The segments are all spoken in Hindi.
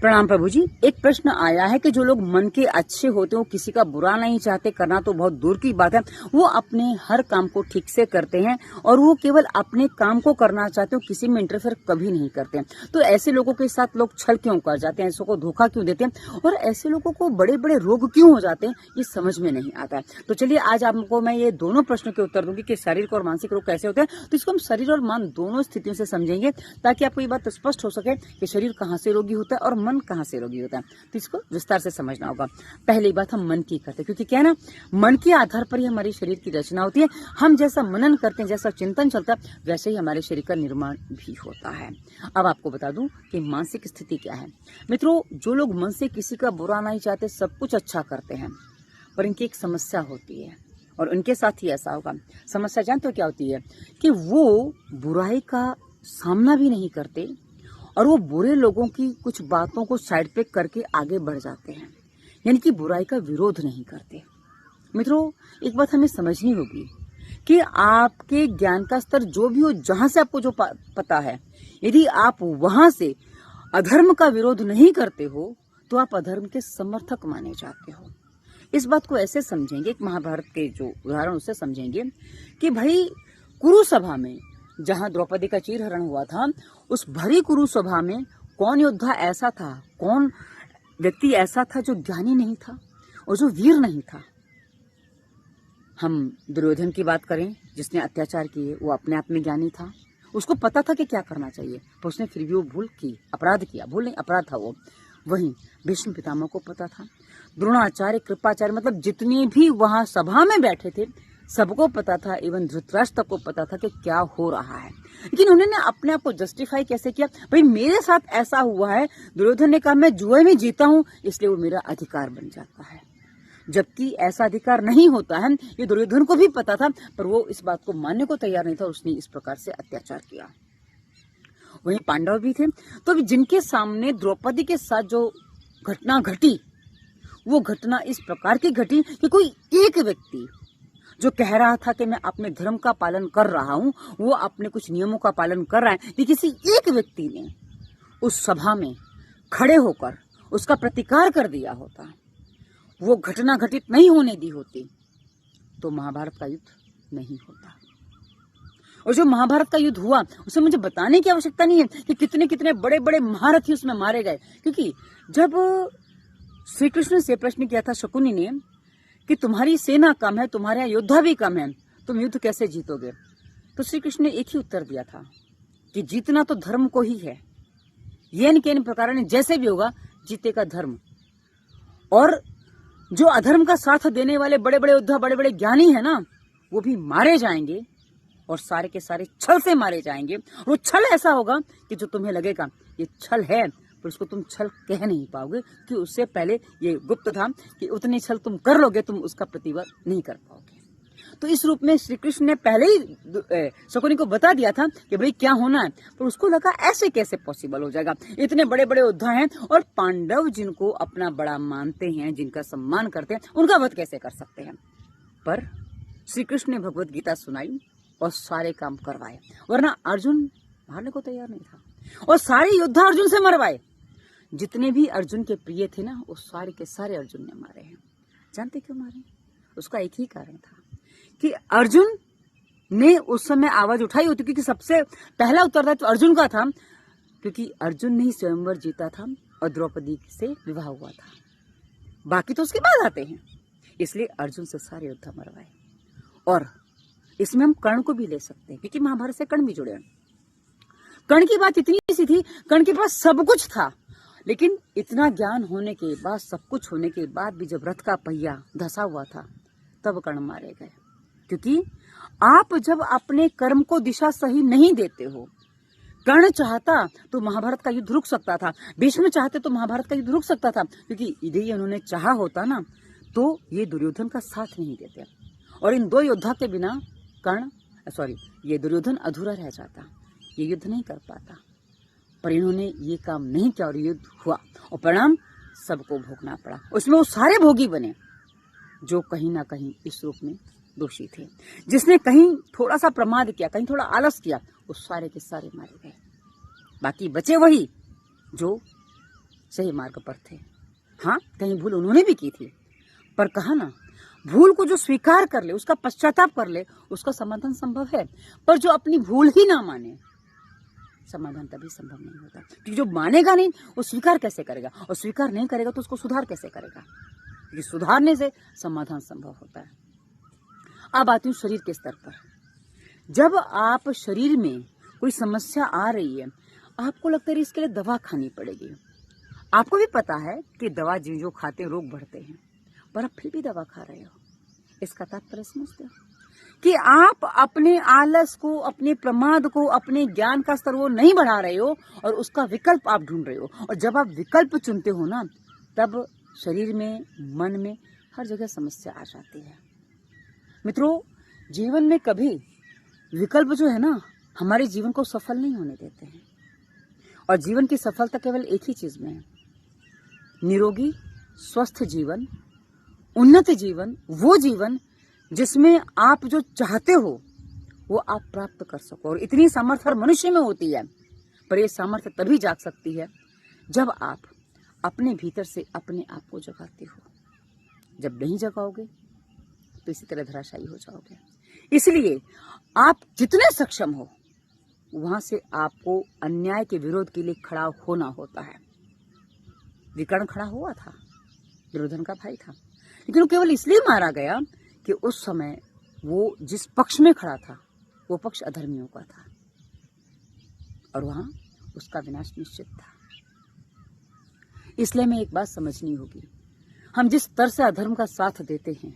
प्रणाम प्रभु जी। एक प्रश्न आया है कि जो लोग मन के अच्छे होते हो, किसी का बुरा नहीं चाहते, करना तो बहुत दूर की बात है, वो अपने हर काम को ठीक से करते हैं और वो केवल अपने काम को करना चाहते हो, किसी में इंटरफेयर कभी नहीं करते हैं। तो ऐसे लोगों के साथ लोग छल क्यों कर जाते हैं, ऐसों को धोखा क्यों देते हैं और ऐसे लोगों को बड़े बड़े रोग क्यों हो जाते हैं, ये समझ में नहीं आता है। तो चलिए आज आपको मैं ये दोनों प्रश्नों के उत्तर दूंगी कि शारीरिक और मानसिक रोग कैसे होते हैं। तो इसको हम शरीर और मन दोनों स्थितियों से समझेंगे ताकि आपको ये बात स्पष्ट हो सके कि शरीर कहाँ से रोगी होता है और मन कहाँ से रोगी होता है। तो इसको विस्तार से समझना होगा। पहली बात हम मन की करते हैं, क्योंकि क्या है ना, मन के आधार पर ही हमारे शरीर की रचना होती है। हम जैसा मनन करते हैं, जैसा चिंतन चलता है, वैसे ही हमारे शरीर का निर्माण भी होता है। अब आपको बता दूं कि मानसिक स्थिति क्या है। मित्रों, जो लोग मन से किसी का बुरा नहीं चाहते, सब कुछ अच्छा करते हैं, पर इनकी एक समस्या होती है और उनके साथ ही ऐसा होगा। समस्या जानते हो क्या होती है कि वो बुराई का सामना भी नहीं करते और वो बुरे लोगों की कुछ बातों को साइड पे करके आगे बढ़ जाते हैं, यानी कि बुराई का विरोध नहीं करते। मित्रों, एक बात हमें समझनी होगी कि आपके ज्ञान का स्तर जो भी हो, जहां से आपको जो पता है, यदि आप वहां से अधर्म का विरोध नहीं करते हो तो आप अधर्म के समर्थक माने जाते हो। इस बात को ऐसे समझेंगे, एक महाभारत के जो उदाहरण उससे समझेंगे कि भाई कुरुसभा में जहां द्रौपदी का चीरहरण हुआ था, उस भरी कुरुसभा में कौन योद्धा ऐसा था, कौन व्यक्ति ऐसा था जो ज्ञानी नहीं था और जो वीर नहीं था। हम दुर्योधन की बात करें, जिसने अत्याचार किए, वो अपने आप में ज्ञानी था, उसको पता था कि क्या करना चाहिए, पर उसने फिर भी वो भूल की, अपराध किया। भूल नहीं, अपराध था वो। वहीं भीष्म पितामह को पता था, द्रोणाचार्य, कृपाचार्य, मतलब जितने भी वहां सभा में बैठे थे सबको पता था, इवन धृतराष्ट्र को पता था कि क्या हो रहा है। लेकिन उन्होंने अपने आप को जस्टिफाई कैसे किया, भाई मेरे साथ ऐसा हुआ है, दुर्योधन ने कहा मैं जुए में जीता हूं इसलिए वो मेरा अधिकार बन जाता है, जबकि ऐसा अधिकार नहीं होता है। ये दुर्योधन को भी पता था, पर वो इस बात को मानने को तैयार नहीं था, उसने इस प्रकार से अत्याचार किया। वहीं पांडव भी थे, तो जिनके सामने द्रौपदी के साथ जो घटना घटी, वो घटना इस प्रकार की घटी कि कोई एक व्यक्ति जो कह रहा था कि मैं अपने धर्म का पालन कर रहा हूं, वो अपने कुछ नियमों का पालन कर रहा है, लेकिन किसी एक व्यक्ति ने उस सभा में खड़े होकर उसका प्रतिकार कर दिया होता, वो घटना घटित नहीं होने दी होती, तो महाभारत का युद्ध नहीं होता। और जो महाभारत का युद्ध हुआ, उसे मुझे बताने की आवश्यकता नहीं है कि कितने कितने बड़े बड़े महारथी उसमें मारे गए, क्योंकि जब श्री कृष्ण से प्रश्न किया था शकुनी ने कि तुम्हारी सेना कम है, तुम्हारे यहाँ योद्धा भी कम है, तुम युद्ध कैसे जीतोगे, तो श्री कृष्ण ने एक ही उत्तर दिया था कि जीतना तो धर्म को ही है, येन केन प्रकार ने जैसे भी होगा जीतेगा धर्म। और जो अधर्म का साथ देने वाले बड़े बड़े योद्धा, बड़े बड़े ज्ञानी है ना, वो भी मारे जाएंगे और सारे के सारे छल से मारे जाएंगे। वो छल ऐसा होगा कि जो तुम्हें लगेगा ये छल है, पर उसको तुम छल कह नहीं पाओगे, कि उससे पहले ये गुप्त था कि उतने छल तुम कर लोगे, तुम उसका प्रतिवाद नहीं कर पाओगे। तो इस रूप में श्री कृष्ण ने पहले ही शकुनी को बता दिया था कि भाई क्या होना है, पर उसको लगा ऐसे कैसे पॉसिबल हो जाएगा, इतने बड़े बड़े योद्धा हैं और पांडव जिनको अपना बड़ा मानते हैं, जिनका सम्मान करते हैं, उनका वध कैसे कर सकते हैं। पर श्री कृष्ण ने भगवत गीता सुनाई और सारे काम करवाए, वरना अर्जुन मारने को तैयार नहीं था और सारे योद्धा अर्जुन से मरवाए। जितने भी अर्जुन के प्रिय थे ना, वो सारे के सारे अर्जुन ने मारे हैं। जानते क्यों मारे? उसका एक ही कारण था कि अर्जुन ने उस समय आवाज उठाई होती, क्योंकि सबसे पहला उत्तरदायित्व तो अर्जुन का था, क्योंकि अर्जुन ने ही स्वयंवर जीता था और द्रौपदी से विवाह हुआ था, बाकी तो उसके बाद आते हैं, इसलिए अर्जुन से सारे योद्धा मरवाए। और इसमें हम कर्ण को भी ले सकते हैं, क्योंकि महाभारत से कर्ण भी जुड़े हैं। कर्ण की बात इतनी सी थी, कर्ण के पास सब कुछ था, लेकिन इतना ज्ञान होने के बाद, सब कुछ होने के बाद भी जब रथ का पहिया धसा हुआ था, तब कर्ण मारे गए। क्योंकि आप जब अपने कर्म को दिशा सही नहीं देते हो, कर्ण चाहता तो महाभारत का युद्ध रुक सकता था, भीष्म चाहते तो महाभारत का युद्ध रुक सकता था, क्योंकि यदि उन्होंने चाहा होता ना, तो ये दुर्योधन का साथ नहीं देते और इन दो योद्धा के बिना ये दुर्योधन अधूरा रह जाता, ये युद्ध नहीं कर पाता। पर इन्होंने ये काम नहीं किया और युद्ध हुआ और परिणाम सबको भोगना पड़ा। उसमें वो सारे भोगी बने जो कहीं ना कहीं इस रूप में दोषी थे। जिसने कहीं थोड़ा सा प्रमाद किया, कहीं थोड़ा आलस किया, वो सारे के सारे मारे गए। बाकी बचे वही जो सही मार्ग पर थे। हाँ, कहीं भूल उन्होंने भी की थी, पर कहा ना, भूल को जो स्वीकार कर ले, उसका पश्चाताप कर ले, उसका समाधान संभव है। पर जो अपनी भूल ही ना माने, समाधान तभी संभव नहीं होता। क्योंकि जो मानेगा नहीं, वो स्वीकार कैसे करेगा, और स्वीकार नहीं करेगा तो उसको सुधार कैसे करेगा, क्योंकि सुधारने से समाधान संभव होता है। अब आती हूँ शरीर के स्तर पर। जब आप शरीर में कोई समस्या आ रही है, आपको लगता है इसके लिए दवा खानी पड़ेगी। आपको भी पता है कि दवा जो खाते हैं रोग बढ़ते हैं, पर आप फिर भी दवा खा रहे हो। इसका तात्पर्य समझते हो कि आप अपने आलस को, अपने प्रमाद को, अपने ज्ञान का स्तर वो नहीं बढ़ा रहे हो, और उसका विकल्प आप ढूंढ रहे हो। और जब आप विकल्प चुनते हो ना, तब शरीर में, मन में, हर जगह समस्या आ जाती है। मित्रों, जीवन में कभी विकल्प जो है ना, हमारे जीवन को सफल नहीं होने देते हैं। और जीवन की सफलता केवल एक ही चीज में है, निरोगी स्वस्थ जीवन, उन्नत जीवन, वो जीवन जिसमें आप जो चाहते हो वो आप प्राप्त कर सको। और इतनी सामर्थ्य हर मनुष्य में होती है, पर यह सामर्थ्य तभी जाग सकती है जब आप अपने भीतर से अपने आप को जगाते हो। जब नहीं जगाओगे तो इसी तरह धराशायी हो जाओगे। इसलिए आप जितने सक्षम हो, वहां से आपको अन्याय के विरोध के लिए खड़ा होना होता है। विकर्ण खड़ा हुआ था, दुर्योधन का भाई था, लेकिन वो केवल इसलिए मारा गया कि उस समय वो जिस पक्ष में खड़ा था वो पक्ष अधर्मियों का था, और वहां उसका विनाश निश्चित था। इसलिए हमें एक बात समझनी होगी, हम जिस स्तर से अधर्म का साथ देते हैं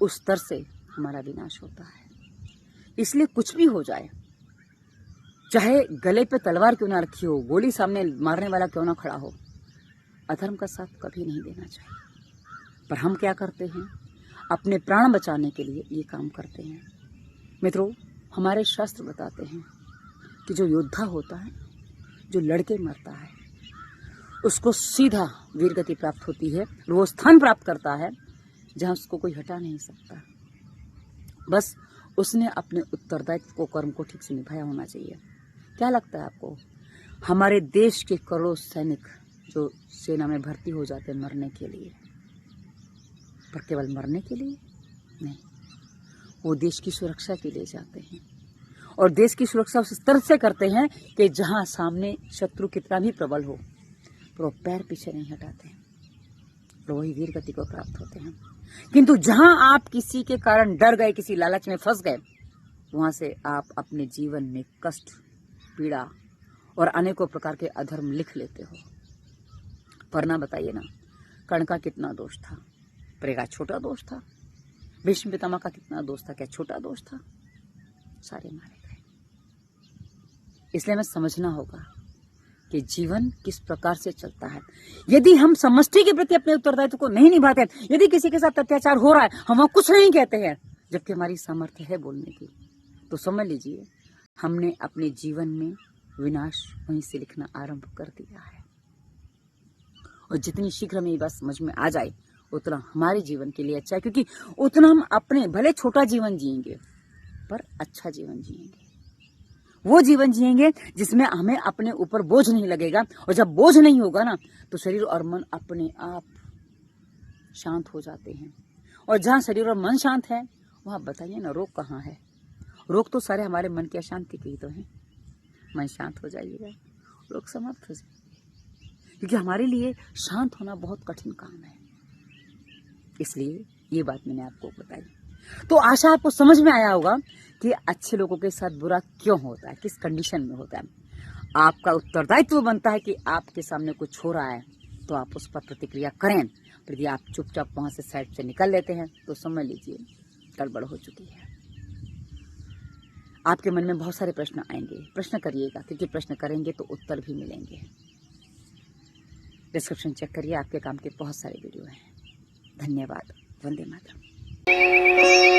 उस स्तर से हमारा विनाश होता है। इसलिए कुछ भी हो जाए, चाहे गले पे तलवार क्यों ना रखी हो, गोली सामने मारने वाला क्यों ना खड़ा हो, अधर्म का साथ कभी नहीं देना चाहिए। पर हम क्या करते हैं, अपने प्राण बचाने के लिए ये काम करते हैं। मित्रों, हमारे शास्त्र बताते हैं कि जो योद्धा होता है, जो लड़के मरता है, उसको सीधा वीरगति प्राप्त होती है, वो स्थान प्राप्त करता है जहां उसको कोई हटा नहीं सकता। बस उसने अपने उत्तरदायित्व को, कर्म को ठीक से निभाया होना चाहिए। क्या लगता है आपको, हमारे देश के करोड़ों सैनिक जो सेना में भर्ती हो जाते हैं मरने के लिए, पर केवल मरने के लिए नहीं, वो देश की सुरक्षा के लिए जाते हैं। और देश की सुरक्षा उस स्तर से करते हैं कि जहां सामने शत्रु कितना भी प्रबल हो, पर वो पैर पीछे नहीं हटाते, और वही वीर गति को प्राप्त होते हैं। किंतु जहां आप किसी के कारण डर गए, किसी लालच में फंस गए, वहां से आप अपने जीवन में कष्ट, पीड़ा और अनेकों प्रकार के अधर्म लिख लेते हो। पर ना बताइए ना, कर्ण का कितना दोष था, पर एक छोटा दोष था। भीष्म पितामह का कितना दोष था, क्या छोटा दोष था? सारे मारे गए। इसलिए हमें समझना होगा कि जीवन किस प्रकार से चलता है। यदि हम समष्टि के प्रति अपने उत्तरदायित्व को नहीं निभाते, यदि किसी के साथ अत्याचार हो रहा है, हम वहां कुछ नहीं कहते हैं, जबकि हमारी सामर्थ्य है बोलने की, तो समझ लीजिए हमने अपने जीवन में विनाश वहीं से लिखना आरंभ कर दिया है। और जितनी शीघ्र हमें ये बात समझ में आ जाए, उतना हमारे जीवन के लिए अच्छा है, क्योंकि उतना हम अपने भले छोटा जीवन जिएंगे, पर अच्छा जीवन जिएंगे। वो जीवन जिएंगे जिसमें हमें अपने ऊपर बोझ नहीं लगेगा। और जब बोझ नहीं होगा ना, तो शरीर और मन अपने आप शांत हो जाते हैं। और जहां शरीर और मन शांत है, वहां बताइए ना रोग कहाँ है? रोग तो सारे हमारे मन की अशांति के ही तो हैं। मन शांत हो जाइएगा, रोग समाप्त हो जाएंगे, क्योंकि हमारे लिए शांत होना बहुत कठिन काम है। इसलिए ये बात मैंने आपको बताई। तो आशा आपको समझ में आया होगा कि अच्छे लोगों के साथ बुरा क्यों होता है, किस कंडीशन में होता है। आपका उत्तरदायित्व बनता है कि आपके सामने कुछ हो रहा है तो आप उस पर प्रतिक्रिया करें। यदि आप चुपचाप वहां से साइड से निकल लेते हैं तो समझ लीजिए गड़बड़ हो चुकी है। आपके मन में बहुत सारे प्रश्न आएंगे, प्रश्न करिएगा, क्योंकि प्रश्न करेंगे तो उत्तर भी मिलेंगे। डिस्क्रिप्शन चेक करिए, आपके काम के बहुत सारे वीडियो हैं। धन्यवाद। वंदे मातरम।